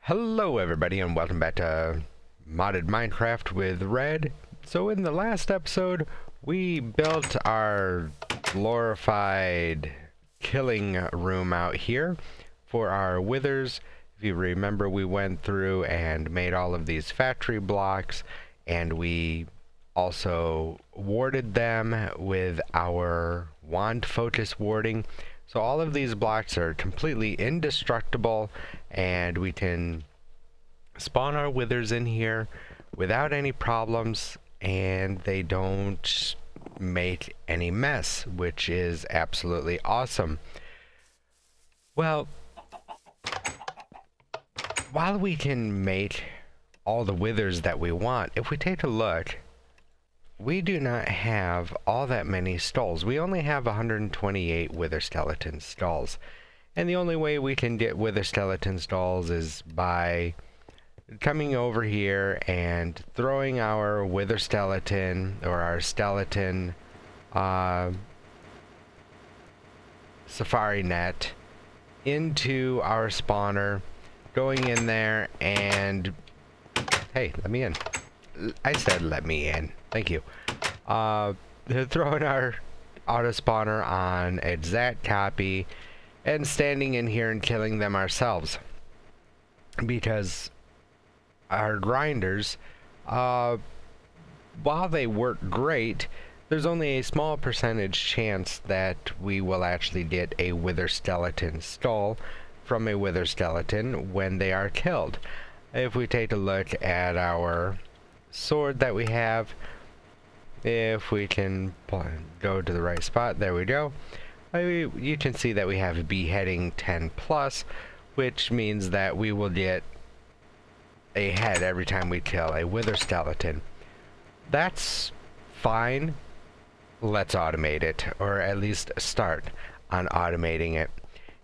Hello everybody and welcome back to Modded Minecraft with Red. So in the last episode we built our glorified killing room out here for our withers. If you remember, we went through and made all of these factory blocks, and we also warded them with our wand focus warding. So all of these blocks are completely indestructible, and we can spawn our withers in here without any problems, and they don't make any mess, which is absolutely awesome. Well, while we can make all the withers that we want, if we take a look, we do not have all that many skulls. We only have 128 wither skeleton skulls. And the only way we can get wither skeleton skulls is by coming over here and throwing our wither skeleton, or our skeleton safari net, into our spawner, going in there and... Hey, let me in. I said let me in. Thank you. Throwing our auto spawner on exact copy and standing in here and killing them ourselves. Because our grinders, while they work great, there's only a small percentage chance that we will actually get a wither skeleton skull from a wither skeleton when they are killed. If we take a look at our sword that we have, if we can go to the right spot, there we go. You can see that we have beheading 10 plus, which means that we will get a head every time we kill a wither skeleton. That's fine. Let's automate it, or at least start on automating it.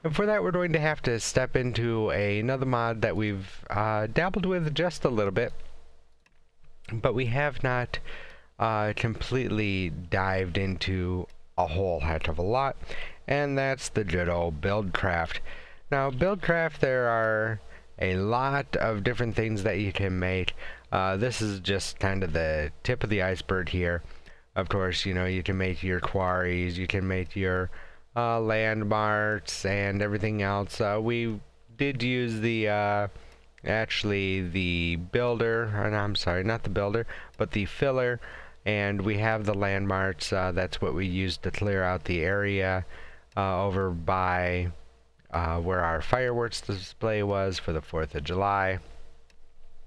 And for that, we're going to have to step into another mod that we've dabbled with just a little bit, but we have not completely dived into a whole heck of a lot, and that's the good old Buildcraft. Now, Buildcraft, there are a lot of different things that you can make. This is just kind of the tip of the iceberg here. Of course, you know, you can make your quarries, you can make your landmarks and everything else. We did use the actually the builder, and I'm sorry, not the builder, but the filler, and we have the landmarks. That's what we used to clear out the area over by where our fireworks display was for the 4th of July.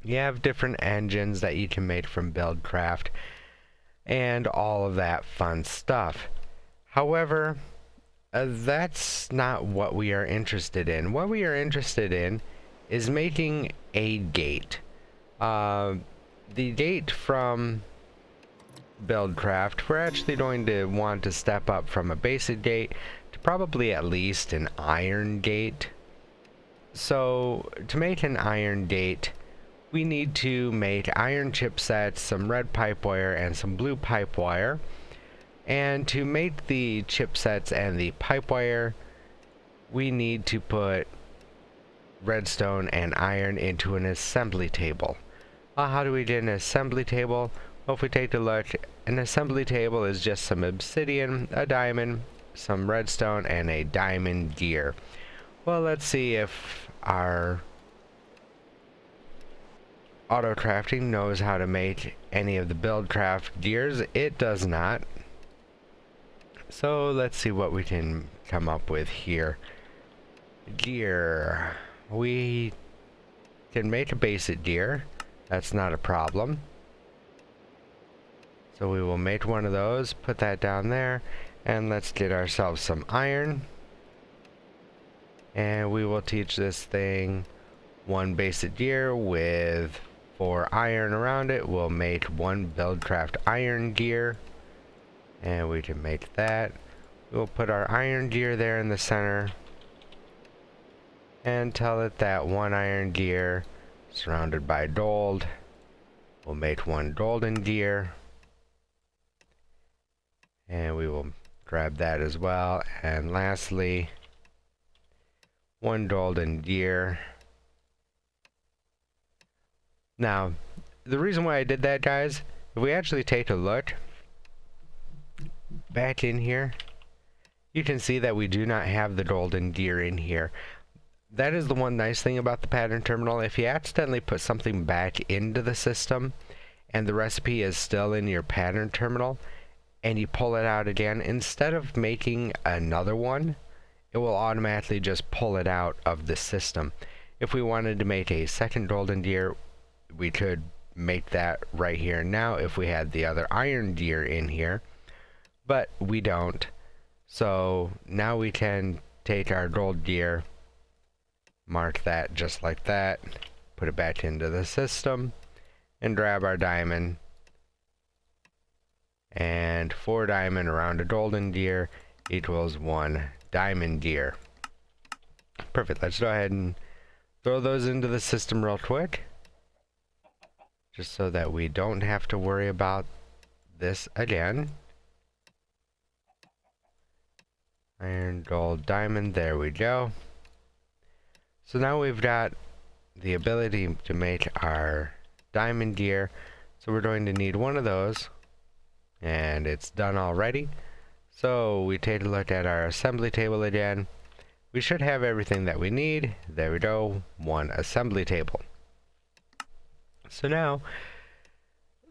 You have different engines that you can make from Buildcraft and all of that fun stuff. However, that's not what we are interested in. What we are interested in is making a gate. The gate from Buildcraft, we're actually going to want to step up from a basic gate to probably at least an iron gate. So to make an iron gate, we need to make iron chipsets, some red pipe wire, and some blue pipe wire. And to make the chipsets and the pipe wire, we need to put redstone and iron into an assembly table. How do we get an assembly table? Well, if we take a look, an assembly table is just some obsidian, a diamond, some redstone, and a diamond gear. Well, let's see if our auto crafting knows how to make any of the Buildcraft gears. It does not. So let's see what we can come up with here. Gear. We can make a basic gear. That's not a problem. So we will make one of those, put that down there, and let's get ourselves some iron. And we will teach this thing one basic gear with 4 iron around it. We'll make one Buildcraft iron gear, and we can make that. We'll put our iron gear there in the center and tell it that one iron gear surrounded by gold. We'll make one golden gear, and we will grab that as well. And lastly, one golden gear Now, the reason why I did that, guys, if we actually take a look back in here, you can see that we do not have the golden gear in here. That is the one nice thing about the pattern terminal. If you accidentally put something back into the system and the recipe is still in your pattern terminal and you pull it out again, instead of making another one, it will automatically just pull it out of the system. If we wanted to make a second golden gear, we could make that right here now if we had the other iron gear in here, but we don't. So now we can take our gold gear, mark that just like that, put it back into the system, and grab our diamond. And 4 diamond around a golden gear equals 1 diamond gear. Perfect. Let's go ahead and throw those into the system real quick, just so that we don't have to worry about this again. Iron, gold, diamond, there we go. So now we've got the ability to make our diamond gear. So we're going to need one of those, and it's done already. So we take a look at our assembly table again. We should have everything that we need. There we go, 1 assembly table. So now,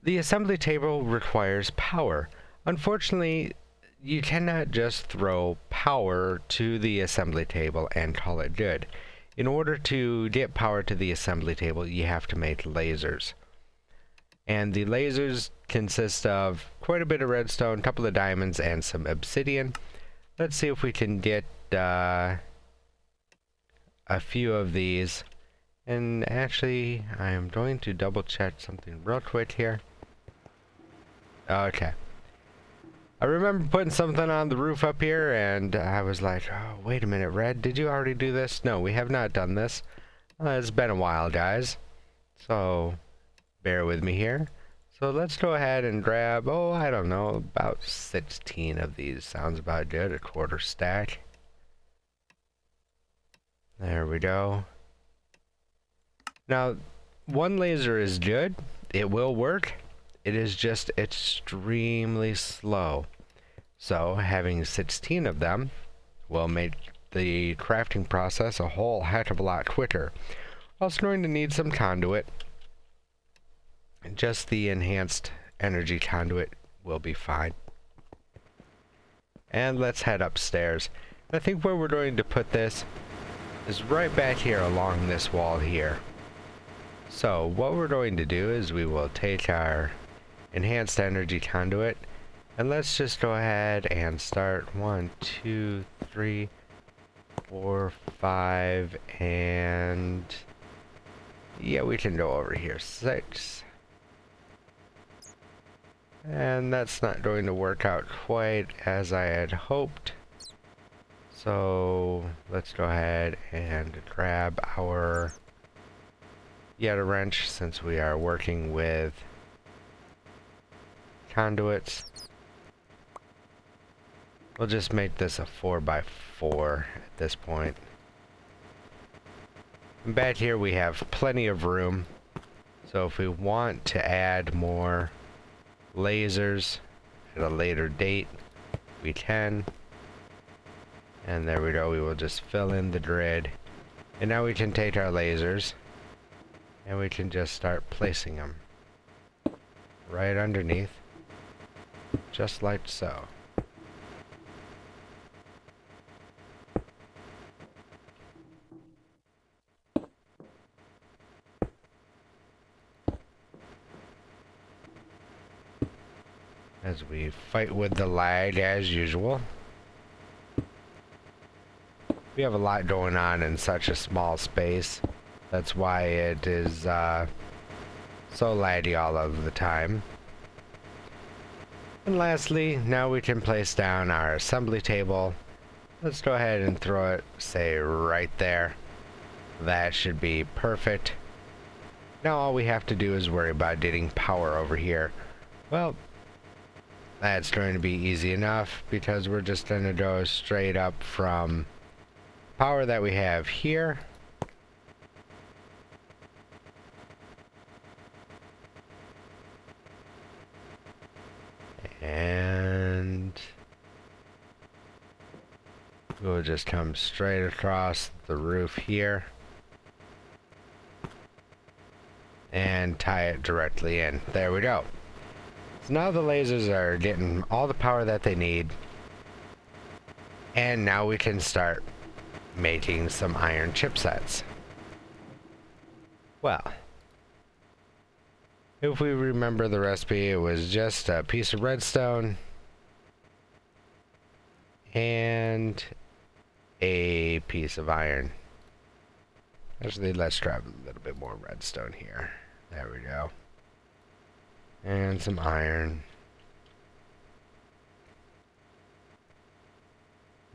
the assembly table requires power. Unfortunately, you cannot just throw power to the assembly table and call it good. In order to get power to the assembly table, you have to make lasers. And the lasers consist of quite a bit of redstone, a couple of diamonds, and some obsidian. Let's see if we can get a few of these. And actually, I am going to double check something real quick here. Okay. I remember putting something on the roof up here, and I was like, oh, wait a minute, Red, did you already do this? No, we have not done this. It's been a while, guys. So, bear with me here. So let's go ahead and grab, oh, I don't know, about 16 of these. Sounds about good, a quarter stack. There we go. Now, 1 laser is good. It will work. It is just extremely slow. So having 16 of them will make the crafting process a whole heck of a lot quicker. We're also going to need some conduit. Just the enhanced energy conduit will be fine. And let's head upstairs. I think where we're going to put this is right back here along this wall here. So what we're going to do is we will take our enhanced energy conduit, and let's just go ahead and start 1, 2, 3, 4, 5, and yeah, we can go over here 6. And that's not going to work out quite as I had hoped. So let's go ahead and grab our Yeta wrench, since we are working with conduits. We'll just make this a 4x4 at this point. And back here we have plenty of room, so if we want to add more lasers at a later date, we can. And there we go, we will just fill in the grid. And now we can take our lasers and we can just start placing them right underneath, just like so. As we fight with the lag as usual. We have a lot going on in such a small space. That's why it is so laggy all of the time. And lastly, now we can place down our assembly table. Let's go ahead and throw it, say, right there. That should be perfect. Now all we have to do is worry about getting power over here. Well, that's going to be easy enough, because we're just going to go straight up from power that we have here And we'll just come straight across the roof here and tie it directly in. There we go. So now the lasers are getting all the power that they need, and now we can start making some iron chipsets. Well, if we remember the recipe, it was just a piece of redstone and a piece of iron. Actually, let's grab a little bit more redstone here. There we go. And some iron.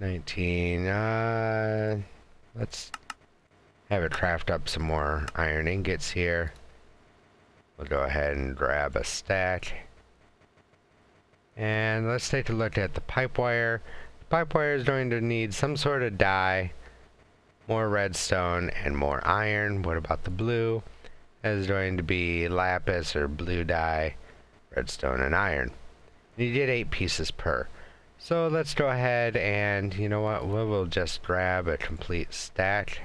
19. Let's have it craft up some more iron ingots here. We'll go ahead and grab a stack. And let's take a look at the pipe wire. The pipe wire is going to need some sort of dye, more redstone, and more iron. What about the blue? That is going to be lapis or blue dye, redstone, and iron. You get 8 pieces per. So let's go ahead and, you know what, we'll just grab a complete stack.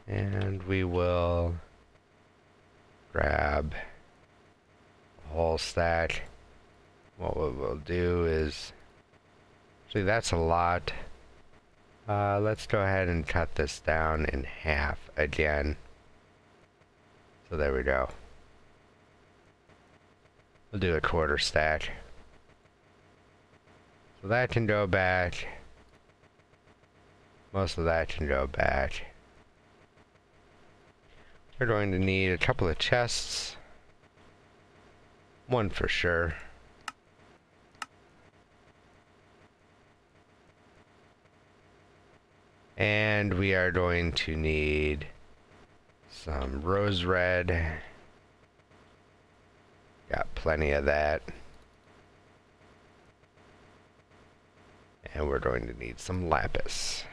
And we will grab a whole stack. What we'll do is, see, that's a lot. Let's go ahead and cut this down in half again. So there we go. We'll do a quarter stack. So that can go back. Most of that can go back. We're going to need a couple of chests. One for sure. And we are going to need some rose red. Got plenty of that. And we're going to need some lapis.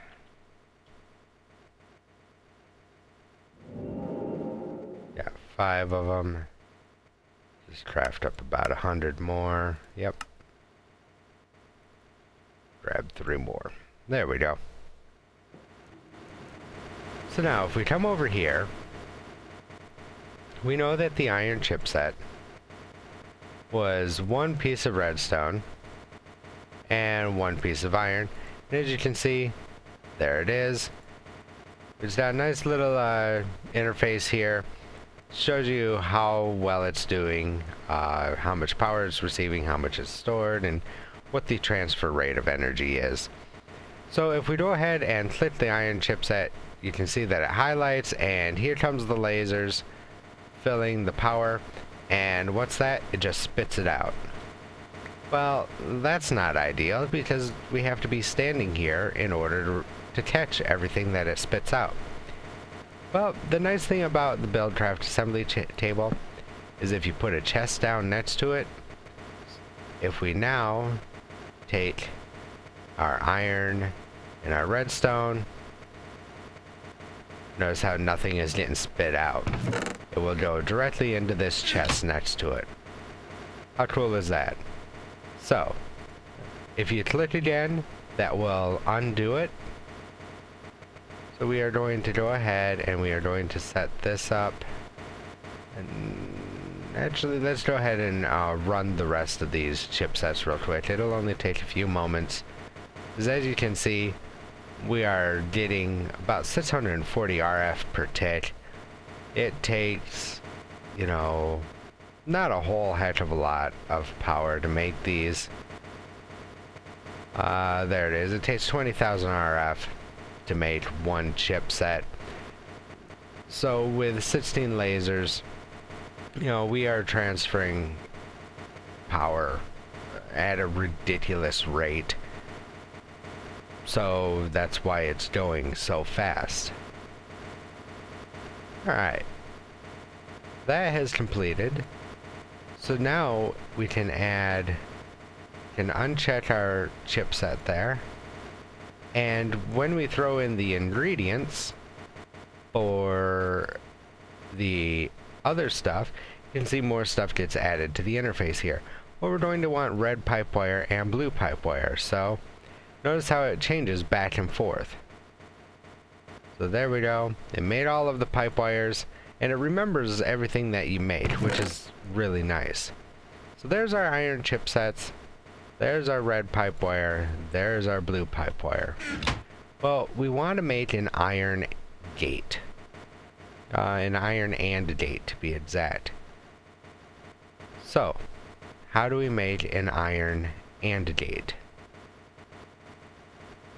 Got 5 of them. Just craft up about 100 more. Yep. Grab 3 more. There we go. So now, if we come over here, we know that the iron chipset was 1 piece of redstone and 1 piece of iron. And as you can see, there it is. It's got a nice little interface here. Shows you how well it's doing, how much power it's receiving, how much is stored, and what the transfer rate of energy is. So if we go ahead and click the iron chipset, you can see that it highlights, and here comes the lasers filling the power. And what's that? It just spits it out. Well, that's not ideal because we have to be standing here in order to catch everything that it spits out. Well, the nice thing about the Buildcraft assembly table is if you put a chest down next to it, if we now take our iron and our redstone, notice how nothing is getting spit out. It will go directly into this chest next to it. How cool is that? So, if you click again, that will undo it. So we are going to go ahead and we are going to set this up. And actually, let's go ahead and run the rest of these chipsets real quick. It'll only take a few moments. Because as you can see, we are getting about 640 RF per tick. It takes, you know, not a whole heck of a lot of power to make these. There it is. It takes 20,000 RF to make 1 chipset. So with 16 lasers, you know, we are transferring power at a ridiculous rate. So that's why it's going so fast. Alright. That has completed. So now we can uncheck our chipset there. And when we throw in the ingredients for the other stuff, you can see more stuff gets added to the interface here. Well, we're going to want red pipe wire and blue pipe wire. So notice how it changes back and forth. So there we go. It made all of the pipe wires, and it remembers everything that you made, which is really nice. So there's our iron chipsets. There's our red pipe wire. There's our blue pipe wire. Well, we want to make an iron gate. An iron and gate, to be exact. So, how do we make an iron and gate?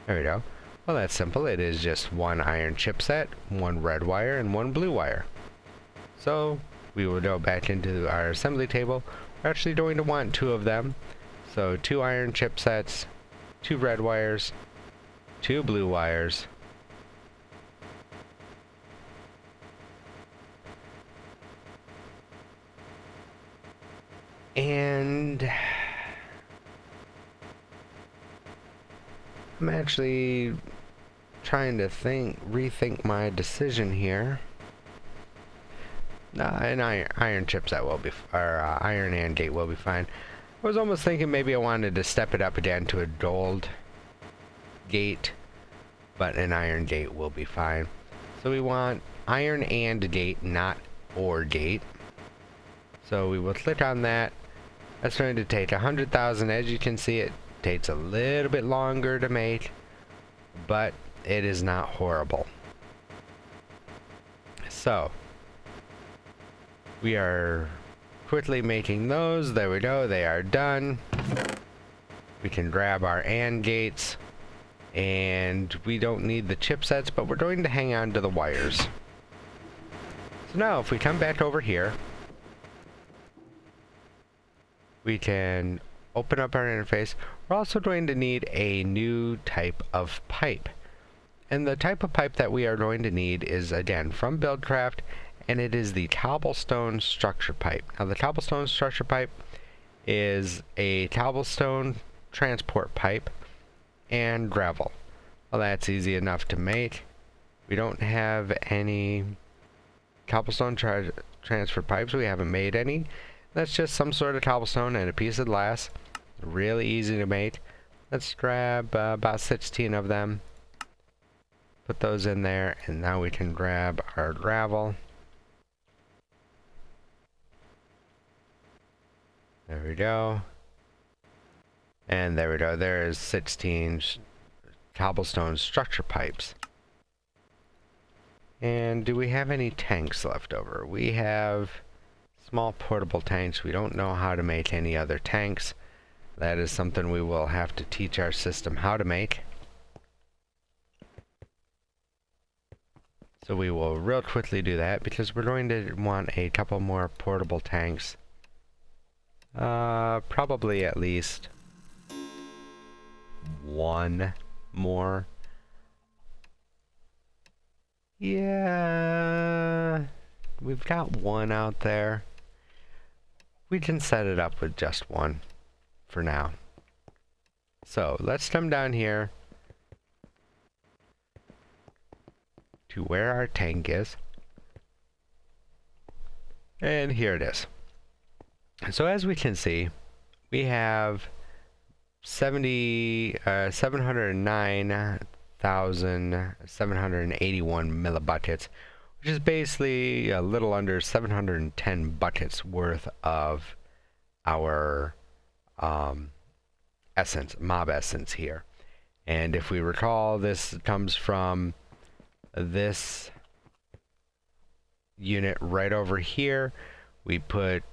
There we go. Well, that's simple. It is just one iron chipset, one red wire, and one blue wire. So we will go back into our assembly table. We're actually going to want two of them. So 2 iron chipsets, 2 red wires, 2 blue wires, and I'm actually trying to rethink my decision here. An iron chipset will be, or iron and gate will be fine. I was almost thinking maybe I wanted to step it up again to a gold gate, but an iron gate will be fine. So we want iron and gate, not or gate. So we will click on that. That's going to take 100,000. As you can see, it takes a little bit longer to make, but it is not horrible. So we are quickly making those. There we go. They are done. We can grab our AND gates, and we don't need the chipsets, but we're going to hang on to the wires. So now if we come back over here, we can open up our interface. We're also going to need a new type of pipe. And the type of pipe that we are going to need is, again, from Buildcraft, and it is the cobblestone structure pipe. Now the cobblestone structure pipe is a cobblestone transport pipe and gravel. Well, that's easy enough to make. We don't have any cobblestone transfer pipes. We haven't made any. That's just some sort of cobblestone and a piece of glass. Really easy to make. Let's grab about 16 of them. Put those in there, and now we can grab our gravel. There we go. And there we go. There's 16 cobblestone structure pipes. And do we have any tanks left over? We have small portable tanks. We don't know how to make any other tanks. That is something we will have to teach our system how to make. So we will real quickly do that because we're going to want a couple more portable tanks. Probably at least one more. Yeah, we've got one out there. We can set it up with just one for now. So let's come down here to where our tank is. And here it is. So as we can see, we have 709,781 millibuckets, which is basically a little under 710 buckets worth of our essence, mob essence here. And if we recall, this comes from this unit right over here. We put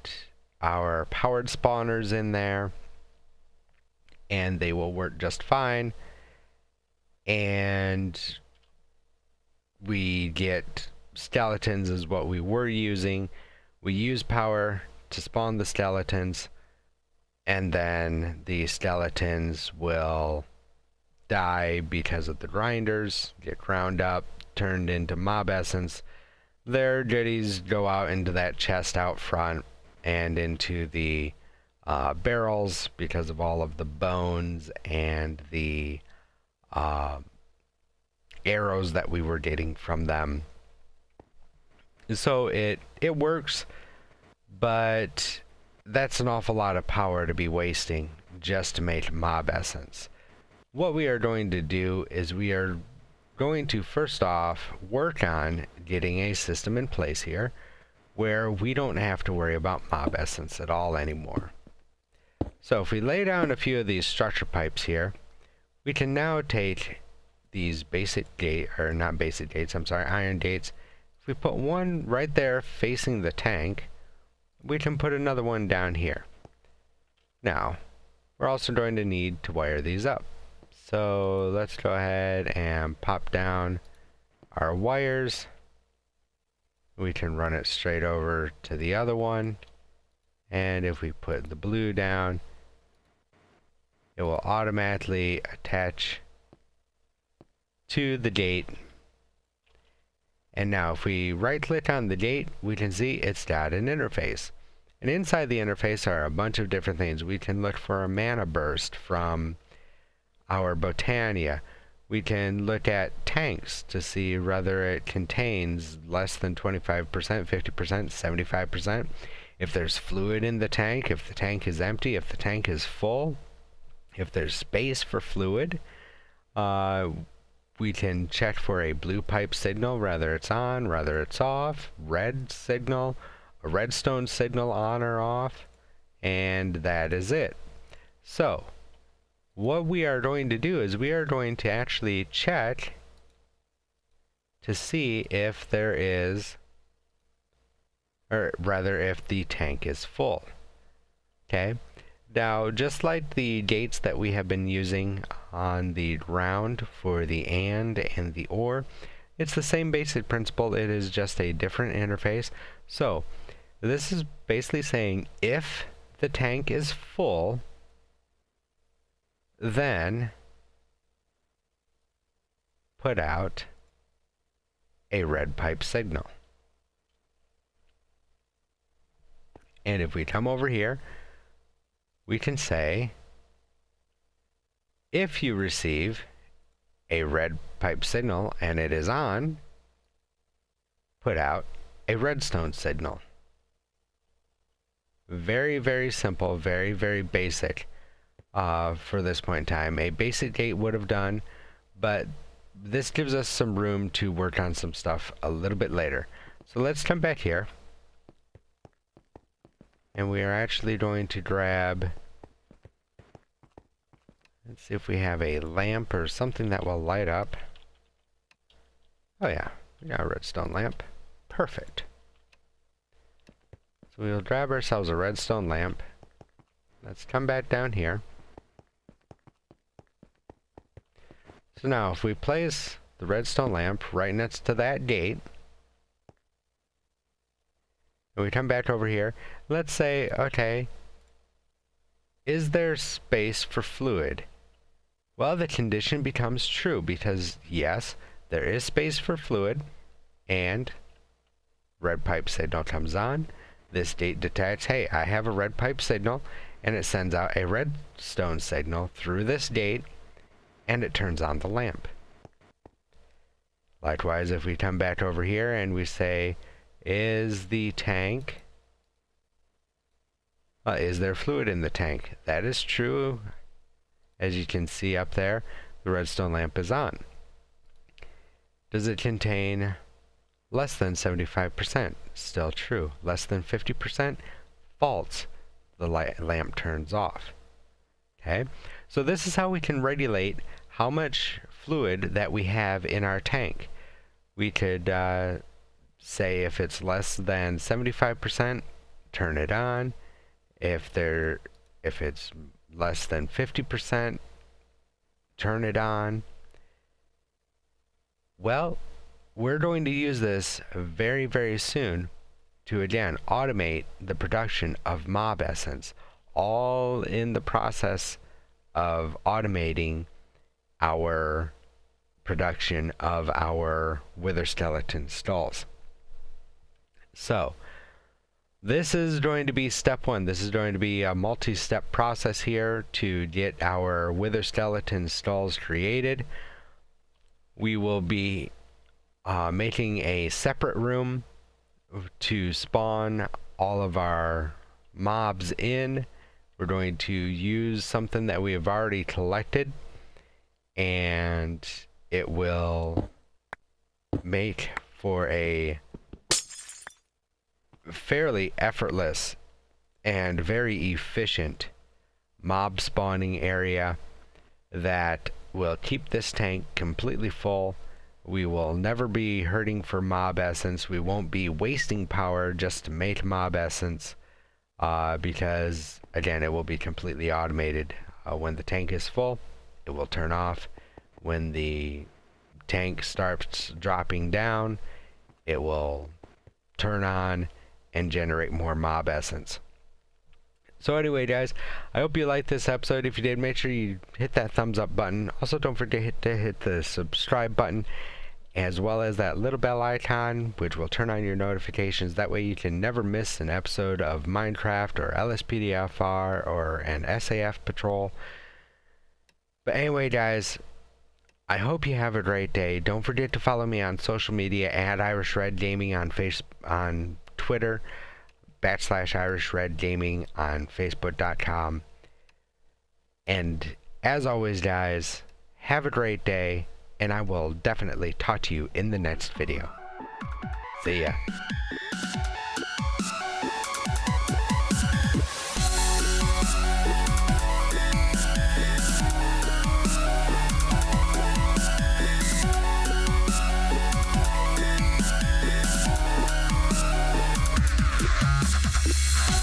our powered spawners in there, and they will work just fine. And we get skeletons is what we were using. We use power to spawn the skeletons, and then the skeletons will die because of the grinders, get ground up, turned into mob essence. Their goodies go out into that chest out front and into the barrels because of all of the bones and the arrows that we were getting from them. So it works, but that's an awful lot of power to be wasting just to make mob essence. What we are going to do is we are going to first off work on getting a system in place here where we don't have to worry about mob essence at all anymore. So if we lay down a few of these structure pipes here, we can now take these basic gate, or not basic gates, I'm sorry, iron gates. If we put one right there facing the tank, we can put another one down here. Now, we're also going to need to wire these up. So let's go ahead and pop down our wires. We can run it straight over to the other one. And if we put the blue down, it will automatically attach to the gate. And now if we right click on the gate, we can see it's got an interface. And inside the interface are a bunch of different things. We can look for a mana burst from our Botania. We can look at tanks to see whether it contains less than 25%, 50%, 75%. If there's fluid in the tank, if the tank is empty, if the tank is full, if there's space for fluid. We can check for a blue pipe signal, whether it's on, whether it's off, red signal, a redstone signal on or off, and that is it. So, what we are going to do is we are going to actually check to see if there is, or rather if the tank is full. Okay, now just like the gates that we have been using on the ground for the and the or, it's the same basic principle. It is just a different interface. So this is basically saying if the tank is full, then put out a red pipe signal. And if we come over here, we can say if you receive a red pipe signal and it is on, put out a redstone signal. Very, very simple, very, very basic for this point in time. A basic gate would have done, but this gives us some room to work on some stuff a little bit later. So let's come back here. And we are actually going to grab, let's see if we have a lamp or something that will light up. Oh yeah, we got a redstone lamp. Perfect. So we'll grab ourselves a redstone lamp. Let's come back down here. So now if we place the redstone lamp right next to that gate, and we come back over here, let's say, okay, is there space for fluid? Well, the condition becomes true because yes, there is space for fluid, and red pipe signal comes on. This gate detects, hey, I have a red pipe signal, and it sends out a redstone signal through this gate, and it turns on the lamp. Likewise, if we come back over here and we say, is the tank, is there fluid in the tank? That is true. As you can see up there, the redstone lamp is on. Does it contain less than 75%? Still true. Less than 50%? False. The lamp turns off. Okay, so this is how we can regulate how much fluid that we have in our tank. We could say if it's less than 75%, turn it on. If it's less than 50%, turn it on. Well, we're going to use this very, very soon to again automate the production of mob essence, all in the process of automating our production of our wither skeleton skulls. So this is going to be step one. This is going to be a multi-step process here to get our wither skeleton skulls created. We will be making a separate room to spawn all of our mobs in. We're going to use something that we have already collected, and it will make for a fairly effortless and very efficient mob spawning area that will keep this tank completely full. We will never be hurting for mob essence. We won't be wasting power just to make mob essence, because again, it will be completely automated. When the tank is full, it will turn off. When the tank starts dropping down, it will turn on and generate more mob essence. So anyway, guys, I hope you liked this episode. If you did, make sure you hit that thumbs up button. Also, don't forget to hit the subscribe button, as well as that little bell icon, which will turn on your notifications. That way you can never miss an episode of Minecraft or LSPDFR or an SAF patrol. But anyway, guys, I hope you have a great day. Don't forget to follow me on social media at Irish Red Gaming on Twitter, /Irish Red Gaming on Facebook.com. And as always, guys, have a great day, and I will definitely talk to you in the next video. See ya.